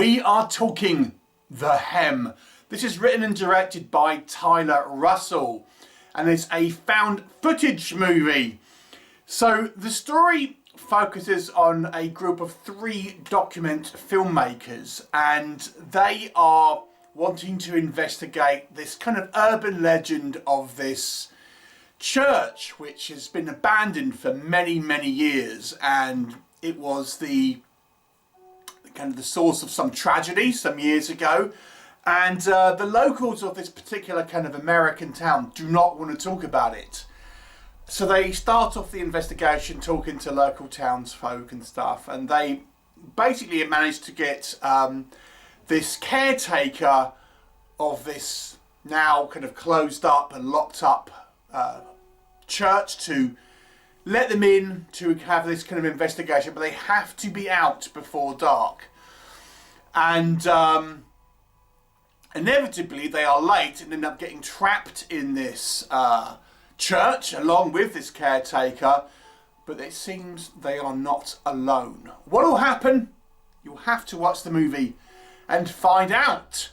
We are talking The Hem. This is written and directed by Tyler Russell, and it's a found footage movie. So the story focuses on a group of 3 document filmmakers, and they are wanting to investigate this kind of urban legend of this church which has been abandoned for many years, and it was the source of some tragedy some years ago, and the locals of this particular kind of American town do not want to talk about it. So they start off the investigation talking to local townsfolk and stuff, and they basically managed to get this caretaker of this now kind of closed up and locked up church to let them in to have this kind of investigation, but they have to be out before dark. And inevitably they are late and end up getting trapped in this church along with this caretaker, but it seems they are not alone. What will happen? You'll have to watch the movie and find out.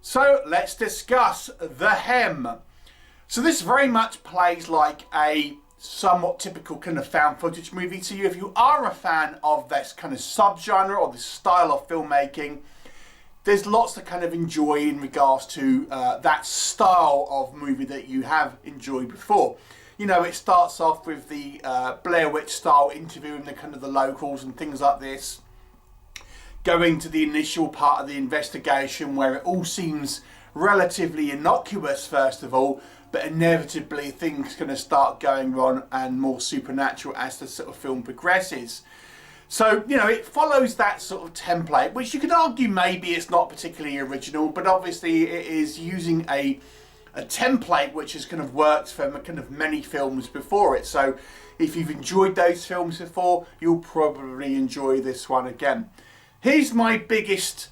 So let's discuss The Hem. So this very much plays like a somewhat typical kind of found footage movie to you. If you are a fan of this kind of subgenre or this style of filmmaking, there's lots to kind of enjoy in regards to that style of movie that you have enjoyed before. You know, it starts off with the Blair Witch style interviewing the kind of the locals and things like this, going to the initial part of the investigation where it all seems relatively innocuous first of all, but inevitably things going to start going wrong and more supernatural as the sort of film progresses. So, you know, it follows that sort of template, which you could argue maybe it's not particularly original, but obviously it is using a template which has kind of worked for kind of many films before it. So if you've enjoyed those films before, you'll probably enjoy this one again. Here's my biggest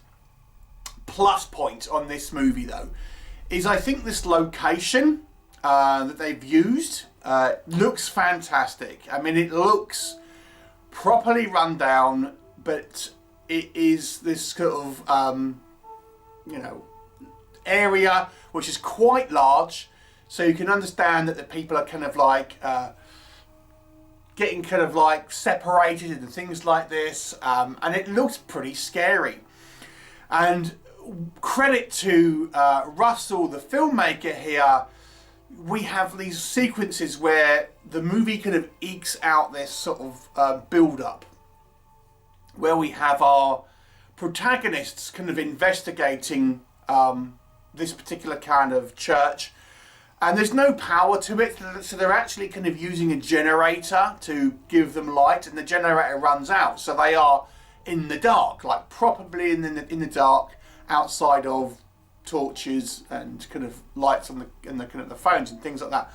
plus point on this movie though, is I think this location that they've used looks fantastic. I mean, it looks properly run down, but it is this sort of you know, area which is quite large, so you can understand that the people are kind of like getting kind of like separated and things like this, and it looks pretty scary. And credit to Russell, the filmmaker here, we have these sequences where the movie kind of ekes out this sort of build-up, where we have our protagonists kind of investigating this particular kind of church, and there's no power to it, so they're actually kind of using a generator to give them light, and the generator runs out, so they are in the dark, like properly in the dark, outside of torches and kind of lights on the kind of the phones and things like that.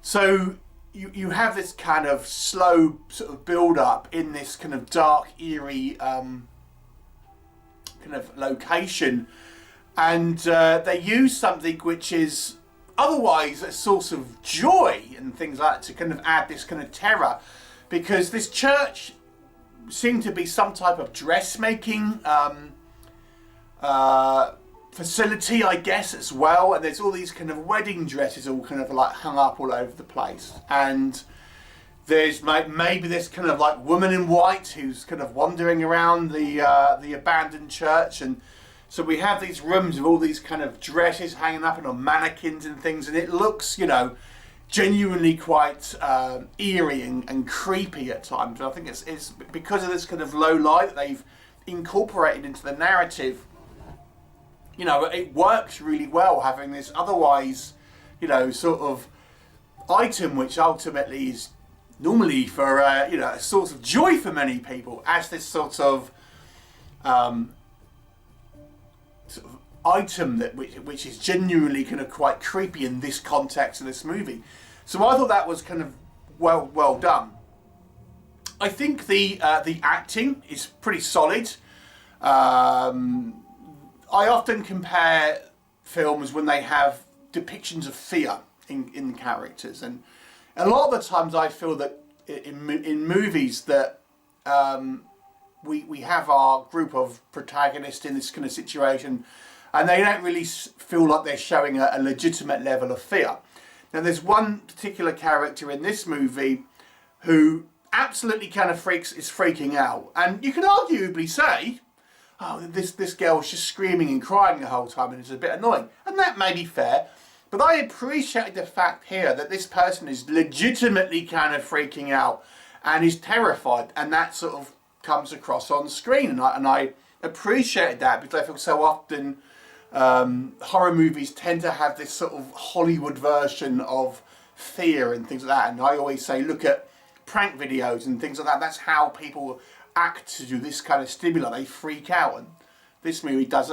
So you have this kind of slow sort of build up in this kind of dark, eerie kind of location, and they use something which is otherwise a source of joy and things like that to kind of add this kind of terror, because this church seemed to be some type of dressmaking facility, I guess, as well, and there's all these kind of wedding dresses all kind of like hung up all over the place, and there's maybe this kind of like woman in white who's kind of wandering around the abandoned church, and so we have these rooms with all these kind of dresses hanging up and on mannequins and things, and it looks, you know, genuinely quite eerie and creepy at times. And I think it's because of this kind of low light that they've incorporated into the narrative. You know, it works really well having this otherwise, you know, sort of item which ultimately is normally for you know, a source of joy for many people, as this sort of item that which is genuinely kind of quite creepy in this context of this movie. So I thought that was kind of well done. I think the acting is pretty solid. I often compare films when they have depictions of fear in characters, and a lot of the times I feel that in movies that we have our group of protagonists in this kind of situation, and they don't really feel like they're showing a legitimate level of fear. Now, there's one particular character in this movie who absolutely kind of is freaking out, and you can arguably say, oh, this girl's just screaming and crying the whole time and it's a bit annoying, and that may be fair, but I appreciate the fact here that this person is legitimately kind of freaking out and is terrified, and that sort of comes across on screen, and I appreciate that, because I feel so often horror movies tend to have this sort of Hollywood version of fear and things like that, and I always say look at prank videos and things like that. That's how people act to do this kind of stimuli. They freak out, and this movie does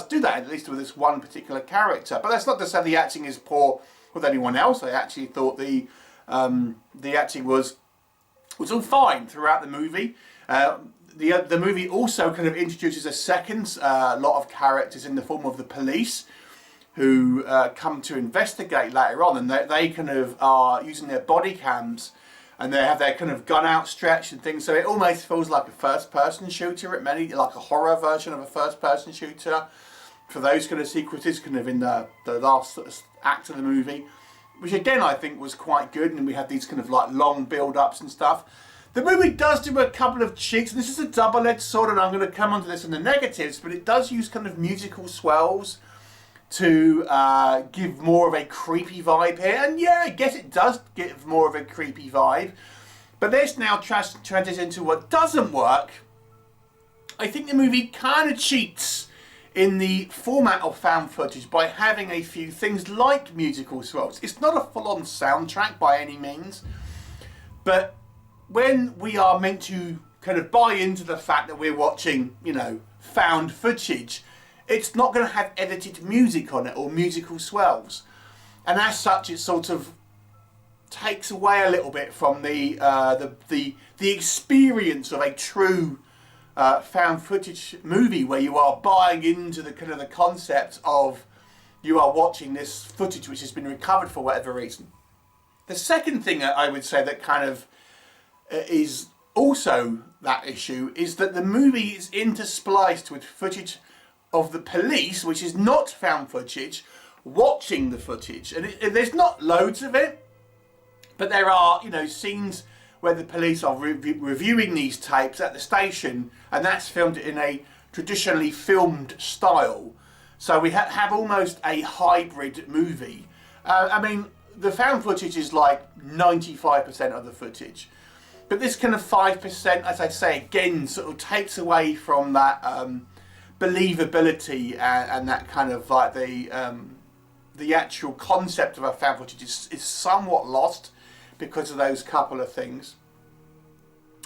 do that, at least with this one particular character. But that's not to say the acting is poor with anyone else. I actually thought the acting was all fine throughout the movie. The movie also kind of introduces a second lot of characters in the form of the police, who come to investigate later on, and they kind of are using their body cams, and they have their kind of gun outstretched and things, so it almost feels like a first-person shooter, like a horror version of a first-person shooter, for those kind of sequences kind of in the last sort of act of the movie, which again I think was quite good, and we had these kind of like long build-ups and stuff. The movie does do a couple of cheats, and this is a double-edged sword, and I'm going to come onto this in the negatives, but it does use kind of musical swells to give more of a creepy vibe here. And yeah, I guess it does give more of a creepy vibe. But this now transitions into what doesn't work. I think the movie kind of cheats in the format of found footage by having a few things like musical swells. It's not a full-on soundtrack by any means, but when we are meant to kind of buy into the fact that we're watching, you know, found footage, it's not going to have edited music on it or musical swells, and as such it sort of takes away a little bit from the experience of a true found footage movie, where you are buying into the kind of the concept of you are watching this footage which has been recovered for whatever reason. The second thing I would say that kind of is also that issue is that the movie is interspliced with footage of the police, which is not found footage, watching the footage, and there's not loads of it, but there are, you know, scenes where the police are reviewing these tapes at the station, and that's filmed in a traditionally filmed style. So we have almost a hybrid movie. I mean, the found footage is like 95% of the footage, but this kind of 5%, as I say again, sort of takes away from that believability and that kind of like the actual concept of a found footage is somewhat lost because of those couple of things.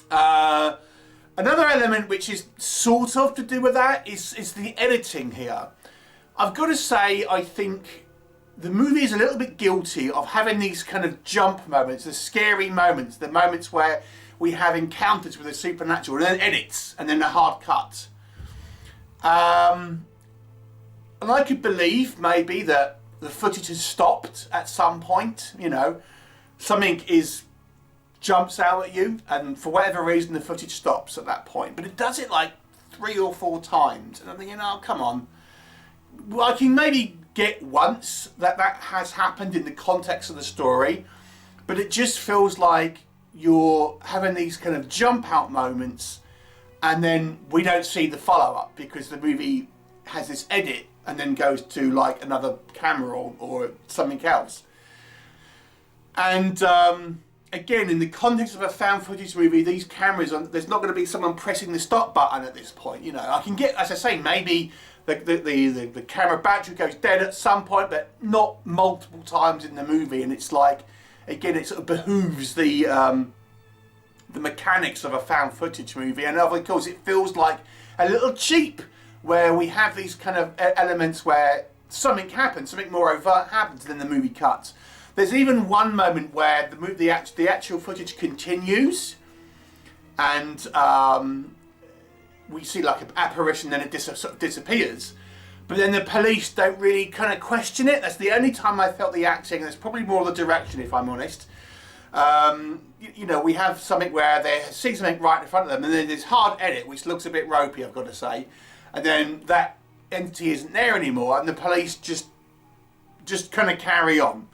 Another element which is sort of to do with that is the editing here. I've got to say, I think the movie is a little bit guilty of having these kind of jump moments, the scary moments, the moments where we have encounters with the supernatural, and then edits, and then the hard cut. And I could believe maybe that the footage has stopped at some point, you know, something jumps out at you, and for whatever reason the footage stops at that point, but it does it like 3 or 4 times, and I'm thinking, oh, come on. Well, I can maybe get once that has happened in the context of the story, but it just feels like you're having these kind of jump out moments, and then we don't see the follow-up because the movie has this edit and then goes to like another camera or something else. And again, in the context of a found footage movie, these cameras, there's not going to be someone pressing the stop button at this point. You know, I can get, as I say, maybe the camera battery goes dead at some point, but not multiple times in the movie. And it's like, again, it sort of behooves the mechanics of a found footage movie, and of course it feels like a little cheap, where we have these kind of elements where something happens, something more overt happens, and then the movie cuts. There's even one moment where the actual footage continues, and we see like an apparition, then it sort of disappears. But then the police don't really kind of question it. That's the only time I felt the acting, and it's probably more the direction, if I'm honest. You know, we have something where they see something right in front of them, and then there's hard edit, which looks a bit ropey, I've got to say, and then that entity isn't there anymore, and the police just kind of carry on.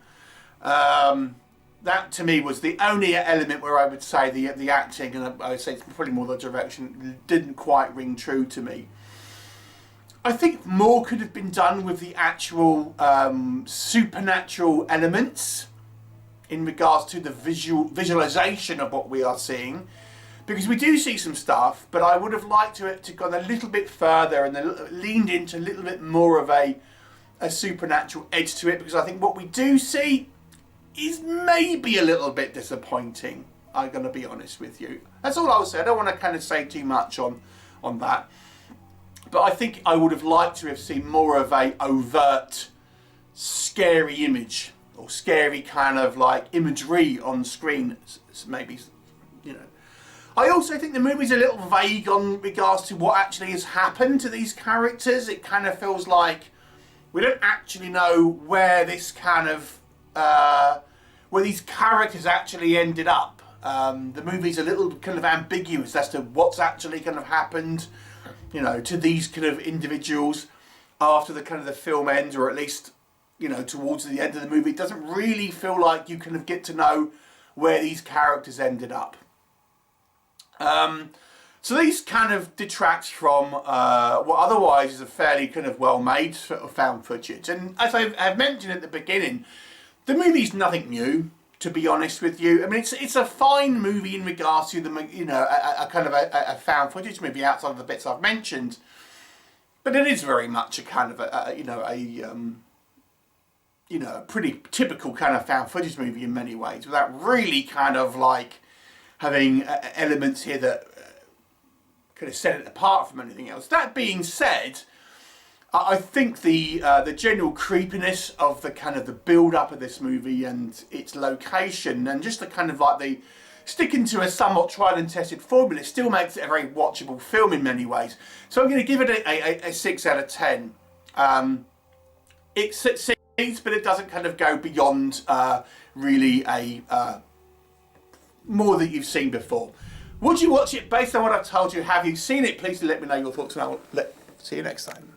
That to me was the only element where I would say the acting, and I would say it's probably more the direction, didn't quite ring true to me. I think more could have been done with the actual supernatural elements in regards to the visualization of what we are seeing, because we do see some stuff, but I would have liked it to gone a little bit further and leaned into a little bit more of a supernatural edge to it, because I think what we do see is maybe a little bit disappointing. I'm going to be honest with you. That's all I'll say. I don't want to kind of say too much on that. But I think I would have liked to have seen more of a overt, scary image, or scary kind of like imagery on screen, maybe, you know. I also think the movie's a little vague on regards to what actually has happened to these characters. It kind of feels like we don't actually know where this kind of, where these characters actually ended up. The movie's a little kind of ambiguous as to what's actually kind of happened, you know, to these kind of individuals after the kind of the film ends, or at least, you know, towards the end of the movie. It doesn't really feel like you kind of get to know where these characters ended up. So these kind of detracts from what otherwise is a fairly kind of well-made sort of found footage. And as I've mentioned at the beginning, the movie's nothing new, to be honest with you. I mean, it's a fine movie in regards to the, you know, a kind of a found footage movie outside of the bits I've mentioned, but it is very much a kind of a pretty typical kind of found footage movie in many ways, without really kind of like having elements here that kind of set it apart from anything else. That being said, I think the general creepiness of the kind of the build-up of this movie and its location, and just the kind of like the sticking to a somewhat tried and tested formula, still makes it a very watchable film in many ways. So I'm going to give it a 6 out of 10. It succeeds, but it doesn't kind of go beyond really more that you've seen before. Would you watch it based on what I've told you? Have you seen it? Please let me know your thoughts, and I will see you next time.